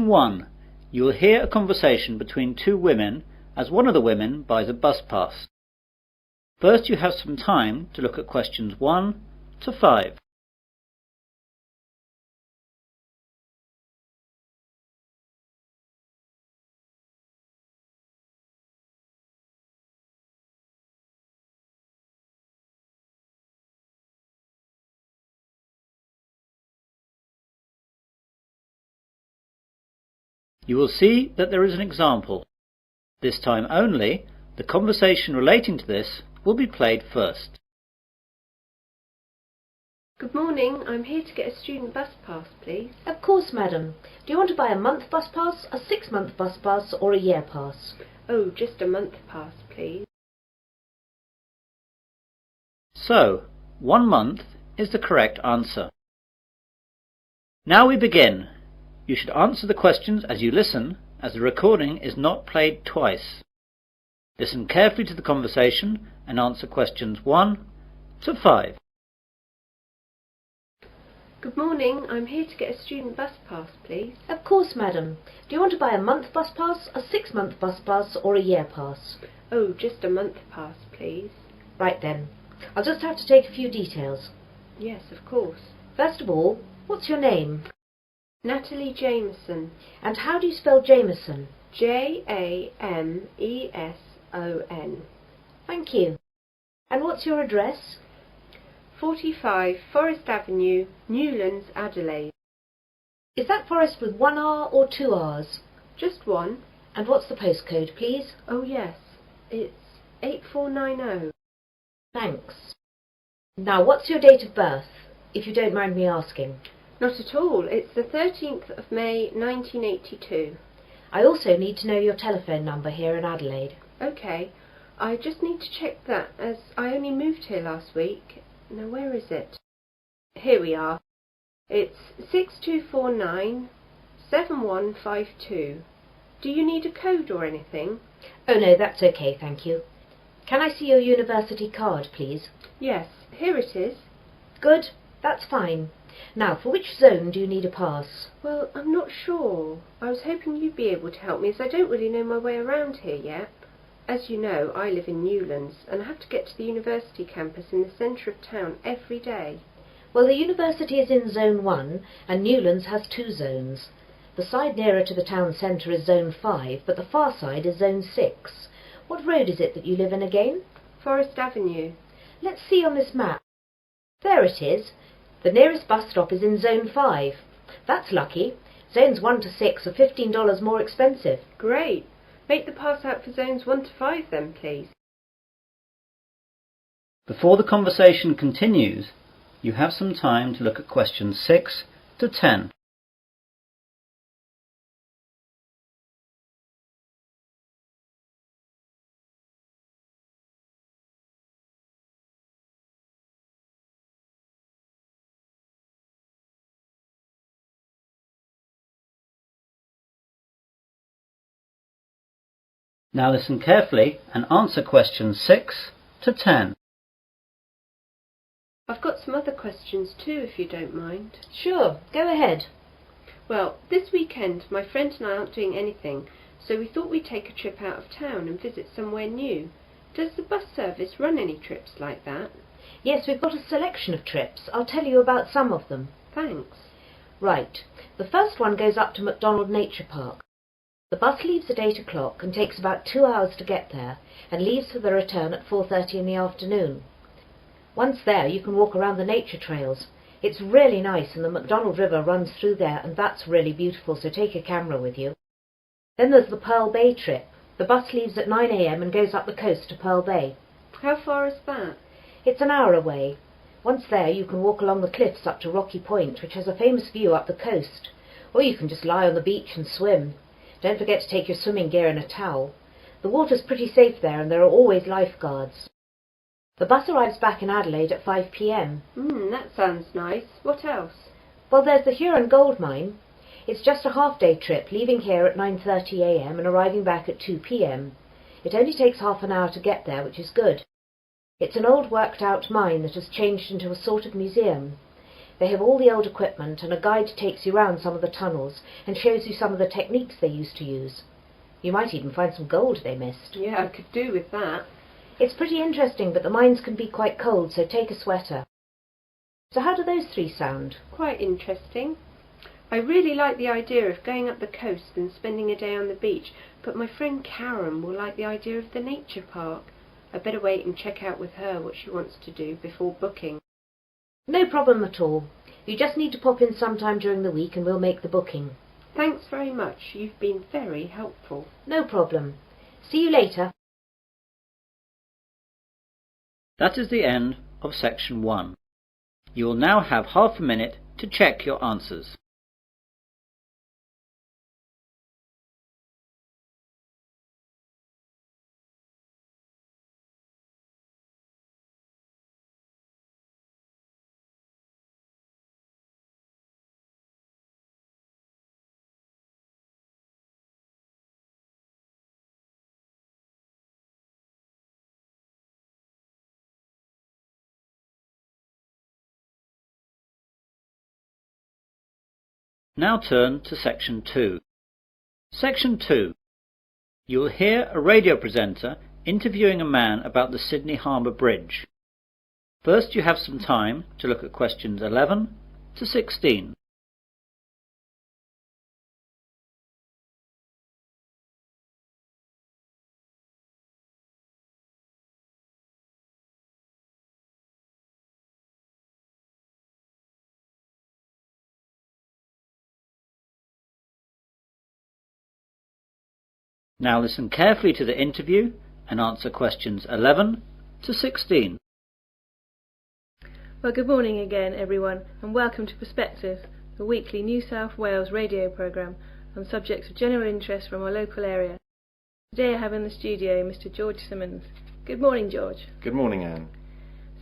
1, you will hear a conversation between two women as one of the women buys a bus pass. First you have some time to look at questions 1 to 5. You will see that there is an example. This time only, the conversation relating to this will be played first. Good morning, I'm here to get a student bus pass, please. Of course, madam. Do you want to buy a month bus pass, a 6-month bus pass or a year pass? Oh, just a month pass, please. So, 1 month is the correct answer. Now we begin. You should answer the questions as you listen, as the recording is not played twice. Listen carefully to the conversation and answer questions 1 to 5. Good morning, I'm here to get a student bus pass, please. Of course, madam. Do you want to buy a month bus pass, a 6-month bus pass or a year pass? Oh, just a month pass, please. Right then. I'll just have to take a few details. Yes, of course. First of all, what's your name? Natalie Jameson. And how do you spell Jameson? Jameson. Thank you. And what's your address? 45 Forest Avenue, Newlands, Adelaide. Is that Forest with 1 R or 2 R's? Just one. And what's the postcode, please? Oh yes, it's 8490. Thanks. Now, what's your date of birth, if you don't mind me asking? Not at all, it's the 13th of May 1982. I also need to know your telephone number here in Adelaide. OK, I just need to check that, as I only moved here last week. Now, where is it? Here we are. It's 6249 7152. Do you need a code or anything? Oh no, that's okay, thank you. Can I see your university card, please? Yes, here it is. Good, that's fine. Now, for which zone do you need a pass? Well, I'm not sure. I was hoping you'd be able to help me, as I don't really know my way around here yet. As you know, I live in Newlands, and I have to get to the university campus in the centre of town every day. Well, the university is in Zone 1, and Newlands has 2 zones. The side nearer to the town centre is Zone 5, but the far side is Zone 6. What road is it that you live in again? Forest Avenue. Let's see on this map. There it is. The nearest bus stop is in Zone 5. That's lucky. Zones 1 to 6 are $15 more expensive. Great. Make the pass out for zones 1 to 5 then, please. Before the conversation continues, you have some time to look at questions 6 to 10. Now listen carefully and answer questions 6 to 10. I've got some other questions too, if you don't mind. Sure, go ahead. Well, this weekend my friend and I aren't doing anything, so we thought we'd take a trip out of town and visit somewhere new. Does the bus service run any trips like that? Yes, we've got a selection of trips. I'll tell you about some of them. Thanks. Right. The first one goes up to MacDonald Nature Park. The bus leaves at 8 o'clock and takes about 2 hours to get there, and leaves for the return at 4:30 in the afternoon. Once there, you can walk around the nature trails. It's really nice, and the MacDonald River runs through there, and that's really beautiful, so take a camera with you. Then there's the Pearl Bay trip. The bus leaves at 9 a.m. and goes up the coast to Pearl Bay. How far is that? It's an hour away. Once there, you can walk along the cliffs up to Rocky Point, which has a famous view up the coast. Or you can just lie on the beach and swim. Don't forget to take your swimming gear and a towel. The water's pretty safe there, and there are always lifeguards. The bus arrives back in Adelaide at 5 p.m. That sounds nice. What else? Well, there's the Huron gold mine. It's just a half-day trip, leaving here at 9:30 a.m. and arriving back at 2 p.m. It only takes half an hour to get there, which is good. It's an old worked-out mine that has changed into a sort of museum. They have all the old equipment, and a guide takes you round some of the tunnels and shows you some of the techniques they used to use. You might even find some gold they missed. Yeah, I could do with that. It's pretty interesting, but the mines can be quite cold, so take a sweater. So how do those three sound? Quite interesting. I really like the idea of going up the coast and spending a day on the beach, but my friend Karen will like the idea of the nature park. I better wait and check out with her what she wants to do before booking. No problem at all. You just need to pop in sometime during the week and we'll make the booking. Thanks very much. You've been very helpful. No problem. See you later. That is the end of section 1. You will now have half a minute to check your answers. Now turn to section 2. Section 2. You will hear a radio presenter interviewing a man about the Sydney Harbour Bridge. First you have some time to look at questions 11 to 16. Now listen carefully to the interview and answer questions 11 to 16. Well, good morning again, everyone, and welcome to Perspective, the weekly New South Wales radio programme on subjects of general interest from our local area. Today I have in the studio Mr. George Simmons. Good morning, George. Good morning, Anne.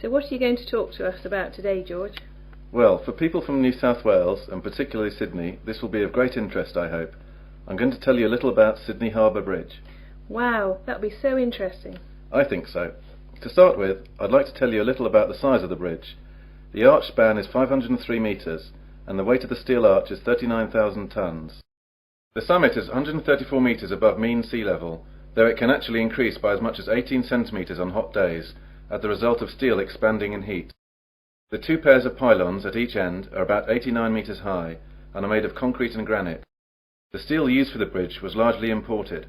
So what are you going to talk to us about today, George? Well, for people from New South Wales, and particularly Sydney, this will be of great interest, I hope. I'm going to tell you a little about Sydney Harbour Bridge. Wow, that'll be so interesting. I think so. To start with, I'd like to tell you a little about the size of the bridge. The arch span is 503 metres, and the weight of the steel arch is 39,000 tonnes. The summit is 134 metres above mean sea level, though it can actually increase by as much as 18 centimetres on hot days, as the result of steel expanding in heat. The two pairs of pylons at each end are about 89 metres high, and are made of concrete and granite. The steel used for the bridge was largely imported.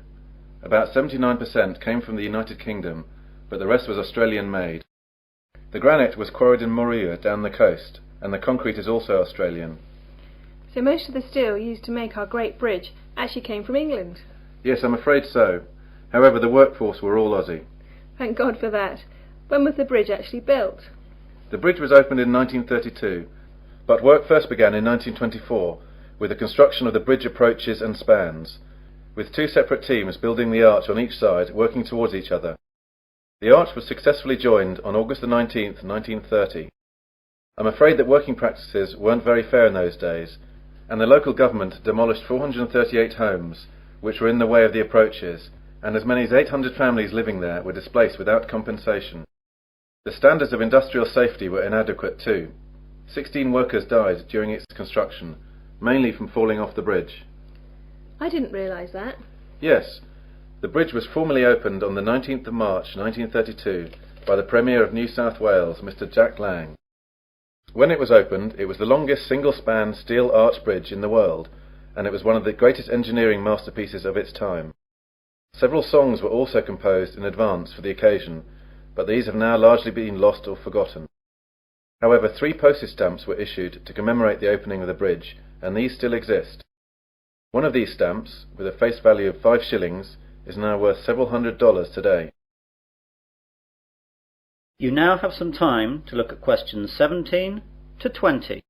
About 79% came from the United Kingdom, but the rest was Australian-made. The granite was quarried in Moruya down the coast, and the concrete is also Australian. So most of the steel used to make our great bridge actually came from England? Yes, I'm afraid so. However, the workforce were all Aussie. Thank God for that. When was the bridge actually built? The bridge was opened in 1932, but work first began in 1924, with the construction of the bridge approaches and spans, with two separate teams building the arch on each side, working towards each other. The arch was successfully joined on August the 19th, 1930. I'm afraid that working practices weren't very fair in those days, and the local government demolished 438 homes, which were in the way of the approaches, and as many as 800 families living there were displaced without compensation. The standards of industrial safety were inadequate too. 16 workers died during its construction, mainly from falling off the bridge. I didn't realise that. Yes, the bridge was formally opened on the 19th of March 1932 by the Premier of New South Wales, Mr. Jack Lang. When it was opened, it was the longest single-span steel arch bridge in the world, and it was one of the greatest engineering masterpieces of its time. Several songs were also composed in advance for the occasion, but these have now largely been lost or forgotten. However, 3 postage stamps were issued to commemorate the opening of the bridge, and these still exist. One of these stamps, with a face value of 5 shillings, is now worth several $100s today. You now have some time to look at questions 17 to 20.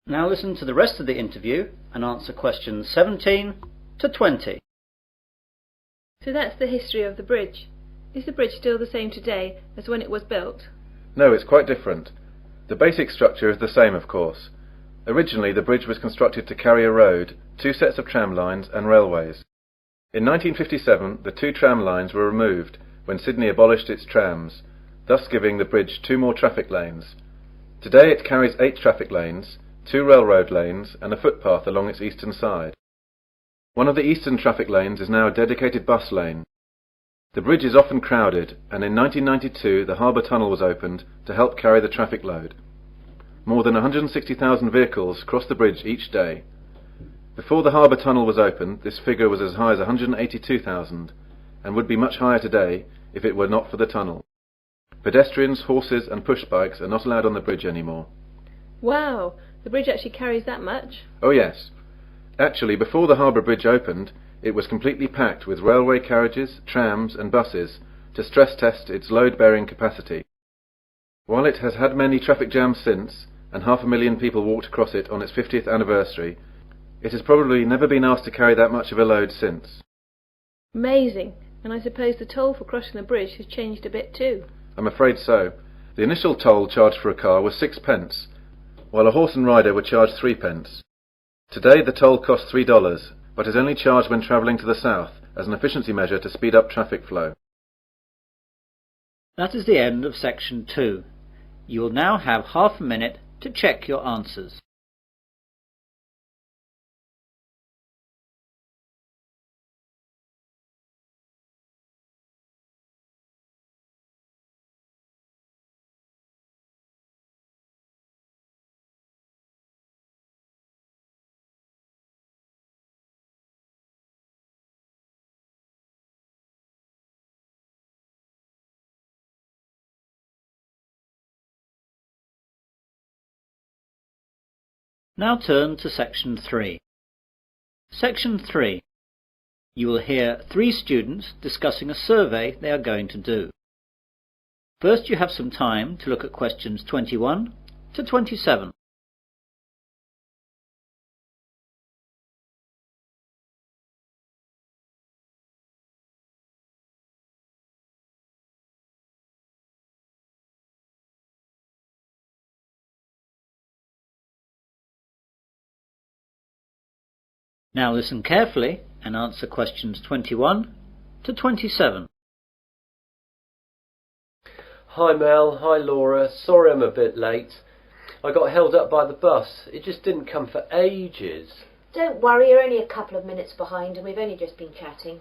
Now listen to the rest of the interview and answer questions 17 to 20. So that's the history of the bridge. Is the bridge still the same today as when it was built? No, it's quite different. The basic structure is the same, of course. Originally, the bridge was constructed to carry a road, 2 sets of tram lines and railways. In 1957, the 2 tram lines were removed when Sydney abolished its trams, thus giving the bridge 2 more traffic lanes. Today it carries 8 traffic lanes, 2 railroad lanes and a footpath along its eastern side. One of the eastern traffic lanes is now a dedicated bus lane. The bridge is often crowded, and in 1992 the Harbour tunnel was opened to help carry the traffic load. More than 160,000 vehicles cross the bridge each day. Before the Harbour tunnel was opened, this figure was as high as 182,000, and would be much higher today if it were not for the tunnel. Pedestrians, horses and push bikes are not allowed on the bridge anymore. Wow! The bridge actually carries that much? Oh yes. Actually, before the Harbour Bridge opened, it was completely packed with railway carriages, trams and buses to stress test its load-bearing capacity. While it has had many traffic jams since, and 500,000 people walked across it on its 50th anniversary, it has probably never been asked to carry that much of a load since. Amazing! And I suppose the toll for crossing the bridge has changed a bit too? I'm afraid so. The initial toll charged for a car was 6 pence, while a horse and rider were charged 3 pence. Today the toll costs $3, but is only charged when travelling to the south as an efficiency measure to speed up traffic flow. That is the end of section 2. You will now have half a minute to check your answers. Now turn to section 3. Section 3. You will hear 3 students discussing a survey they are going to do. First, you have some time to look at questions 21 to 27. Now listen carefully and answer questions 21 to 27. Hi Mel, hi Laura, sorry I'm a bit late. I got held up by the bus, it just didn't come for ages. Don't worry, you're only a couple of minutes behind and we've only just been chatting.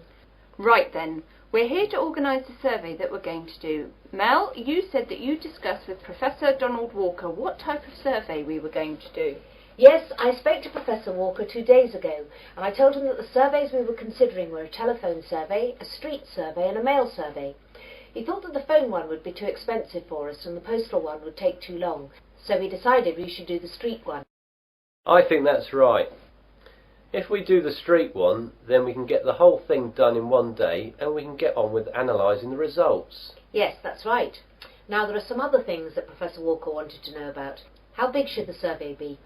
Right then, we're here to organise the survey that we're going to do. Mel, you said that you discussed with Professor Donald Walker what type of survey we were going to do. Yes, I spoke to Professor Walker 2 days ago, and I told him that the surveys we were considering were a telephone survey, a street survey and a mail survey. He thought that the phone one would be too expensive for us and the postal one would take too long, so we decided we should do the street one. I think that's right. If we do the street one, then we can get the whole thing done in one day and we can get on with analysing the results. Yes, that's right. Now there are some other things that Professor Walker wanted to know about. How big should the survey be?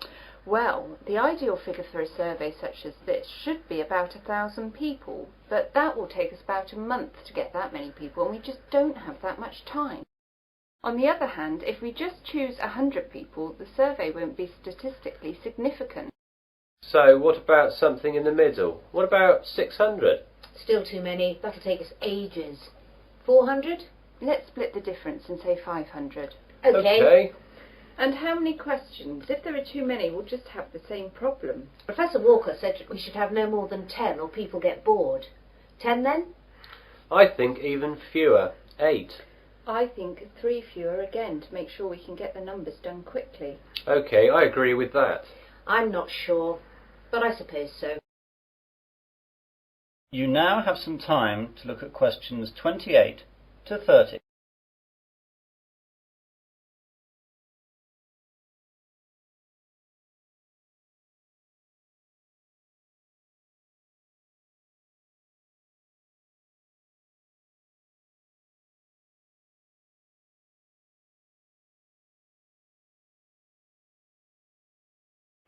Well, the ideal figure for a survey such as this should be about 1,000 people, but that will take us about a month to get that many people, and we just don't have that much time. On the other hand, if we just choose 100 people, the survey won't be statistically significant. So what about something in the middle? What about 600? Still too many. That'll take us ages. 400? Let's split the difference and say 500. Okay. And how many questions? If there are too many, we'll just have the same problem. Professor Walker said we should have no more than 10 or people get bored. 10 then? I think even fewer. 8. I think 3 fewer again to make sure we can get the numbers done quickly. Okay, I agree with that. I'm not sure, but I suppose so. You now have some time to look at questions 28 to 30.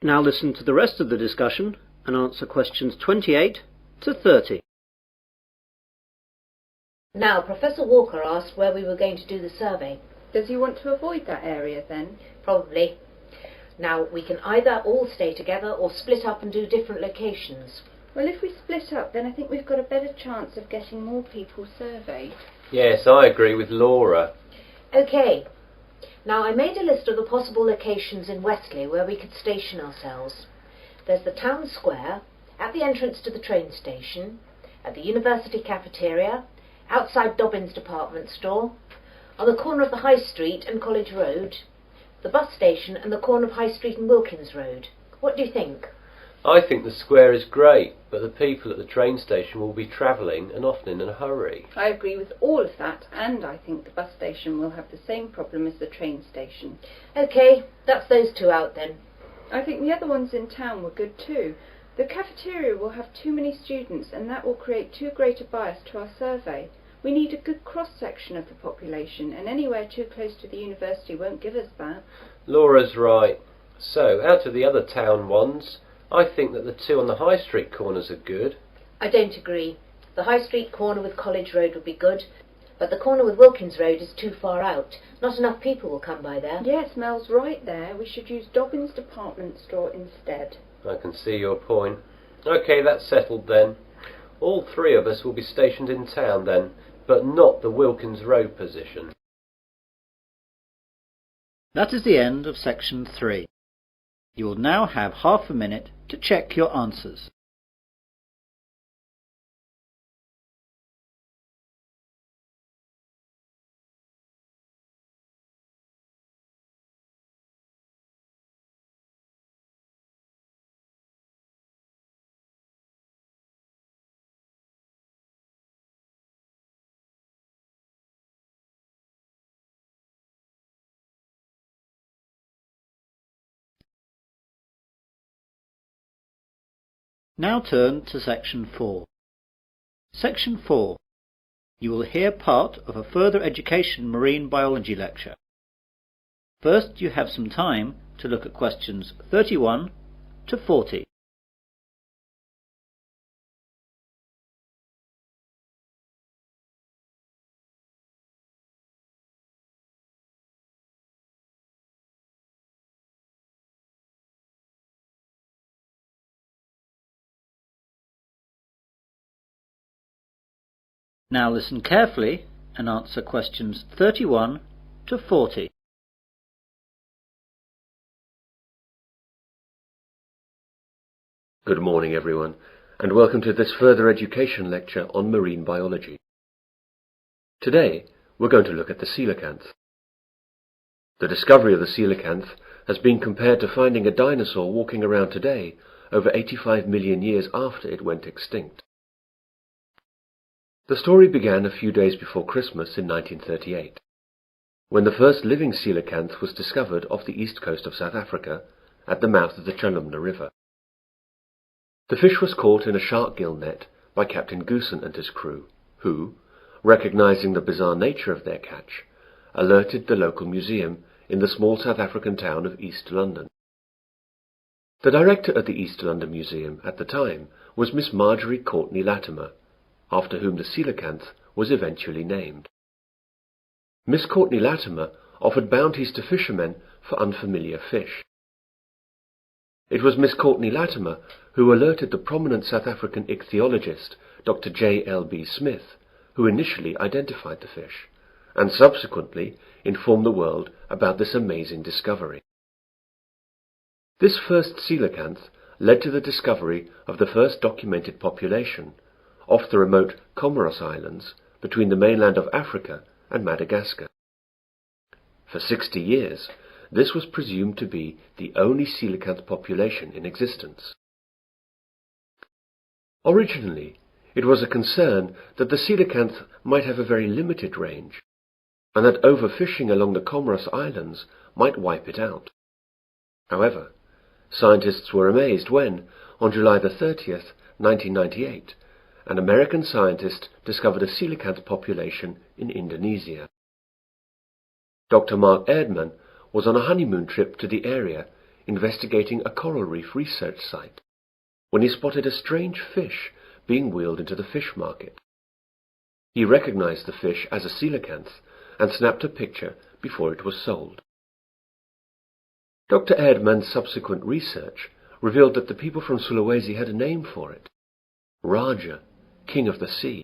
Now listen to the rest of the discussion and answer questions 28 to 30. Now, Professor Walker asked where we were going to do the survey. Does he want to avoid that area then? Probably. Now, we can either all stay together or split up and do different locations. Well, if we split up, then I think we've got a better chance of getting more people surveyed. Yes, I agree with Laura. OK. Now, I made a list of the possible locations in Westley where we could station ourselves. There's the town square, at the entrance to the train station, at the university cafeteria, outside Dobbin's department store, on the corner of the High Street and College Road, the bus station and the corner of High Street and Wilkins Road. What do you think? I think the square is great, but the people at the train station will be travelling and often in a hurry. I agree with all of that, and I think the bus station will have the same problem as the train station. OK, that's those two out then. I think the other ones in town were good too. The cafeteria will have too many students, and that will create too great a bias to our survey. We need a good cross-section of the population, and anywhere too close to the university won't give us that. Laura's right. So, out of the other town ones, I think that the two on the High Street corners are good. I don't agree. The High Street corner with College Road would be good, but the corner with Wilkins Road is too far out. Not enough people will come by there. Yes, Mel's right there. We should use Dobbin's department store instead. I can see your point. OK, that's settled then. All three of us will be stationed in town then, but not the Wilkins Road position. That is the end of section 3. You will now have half a minute to check your answers. Now turn to section 4. Section 4. You will hear part of a further education marine biology lecture. First, you have some time to look at questions 31 to 40. Now listen carefully and answer questions 31 to 40. Good morning everyone, and welcome to this further education lecture on marine biology. Today we're going to look at the coelacanth. The discovery of the coelacanth has been compared to finding a dinosaur walking around today over 85 million years after it went extinct. The story began a few days before Christmas in 1938, when the first living coelacanth was discovered off the east coast of South Africa at the mouth of the Jalandhar River. The fish was caught in a shark gill net by Captain Goosen and his crew, who, recognizing the bizarre nature of their catch, alerted the local museum in the small South African town of East London. The director at the East London Museum at the time was Miss Marjorie Courtney Latimer, after whom the coelacanth was eventually named. Miss Courtney Latimer offered bounties to fishermen for unfamiliar fish. It was Miss Courtney Latimer who alerted the prominent South African ichthyologist Dr. J.L.B. Smith, who initially identified the fish, and subsequently informed the world about this amazing discovery. This first coelacanth led to the discovery of the first documented population off the remote Comoros Islands between the mainland of Africa and Madagascar. For 60 years, this was presumed to be the only coelacanth population in existence. Originally, it was a concern that the coelacanth might have a very limited range, and that overfishing along the Comoros Islands might wipe it out. However, scientists were amazed when, on July the 30th, 1998, an American scientist discovered a coelacanth population in Indonesia. Dr. Mark Erdman was on a honeymoon trip to the area investigating a coral reef research site when he spotted a strange fish being wheeled into the fish market. He recognized the fish as a coelacanth and snapped a picture before it was sold. Dr. Erdmann's subsequent research revealed that the people from Sulawesi had a name for it: Raja, King of the Sea.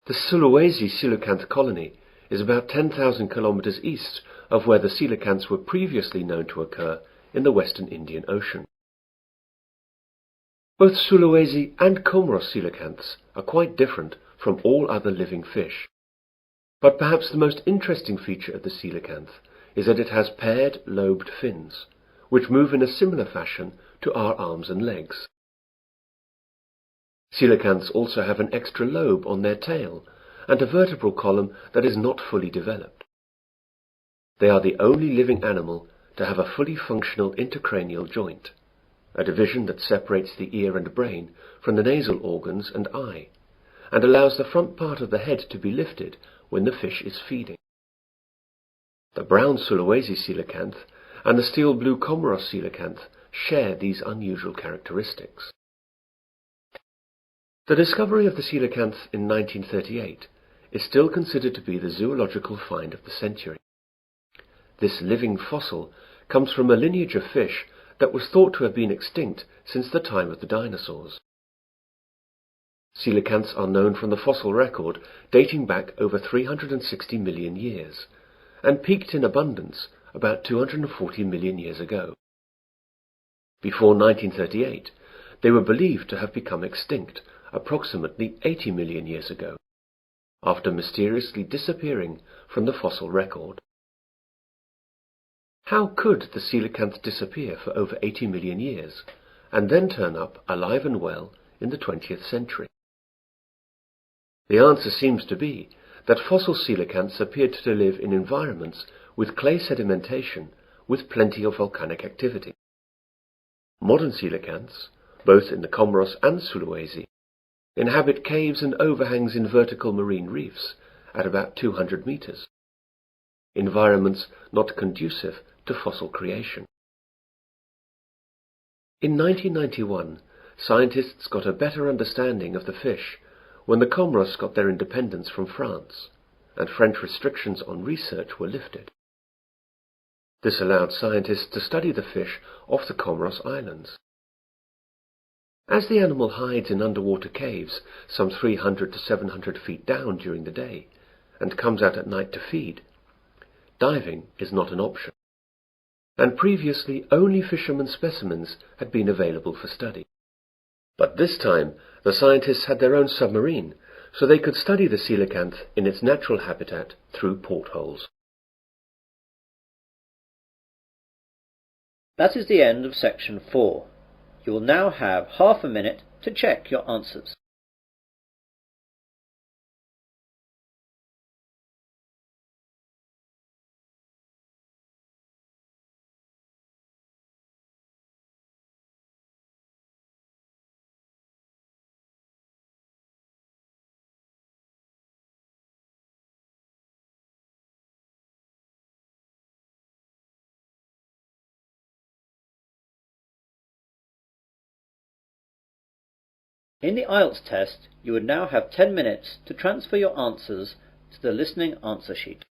The Sulawesi coelacanth colony is about 10,000 kilometers east of where the coelacanths were previously known to occur in the western Indian Ocean. Both Sulawesi and Comoros coelacanths are quite different from all other living fish, but perhaps the most interesting feature of the coelacanth is that it has paired lobed fins, which move in a similar fashion to our arms and legs. Coelacanths also have an extra lobe on their tail and a vertebral column that is not fully developed. They are the only living animal to have a fully functional intercranial joint, a division that separates the ear and brain from the nasal organs and eye, and allows the front part of the head to be lifted when the fish is feeding. The brown Sulawesi coelacanth and the steel blue Comoros coelacanth share these unusual characteristics. The discovery of the coelacanth in 1938 is still considered to be the zoological find of the century. This living fossil comes from a lineage of fish that was thought to have been extinct since the time of the dinosaurs. Coelacanths are known from the fossil record dating back over 360 million years, and peaked in abundance about 240 million years ago. Before 1938, they were believed to have become extinct approximately 80 million years ago, after mysteriously disappearing from the fossil record. How could the coelacanth disappear for over 80 million years, and then turn up alive and well in the 20th century? The answer seems to be that fossil coelacanths appeared to live in environments with clay sedimentation with plenty of volcanic activity. Modern coelacanths, both in the Comoros and Sulawesi, inhabit caves and overhangs in vertical marine reefs at about 200 meters, environments not conducive to fossil creation. In 1991, scientists got a better understanding of the fish when the Comoros got their independence from France, and French restrictions on research were lifted. This allowed scientists to study the fish off the Comoros Islands. As the animal hides in underwater caves some 300 to 700 feet down during the day, and comes out at night to feed, diving is not an option, and previously only fishermen specimens had been available for study. But this time the scientists had their own submarine, so they could study the coelacanth in its natural habitat through portholes. That is the end of section 4. You will now have half a minute to check your answers. In the IELTS test, you would now have 10 minutes to transfer your answers to the listening answer sheet.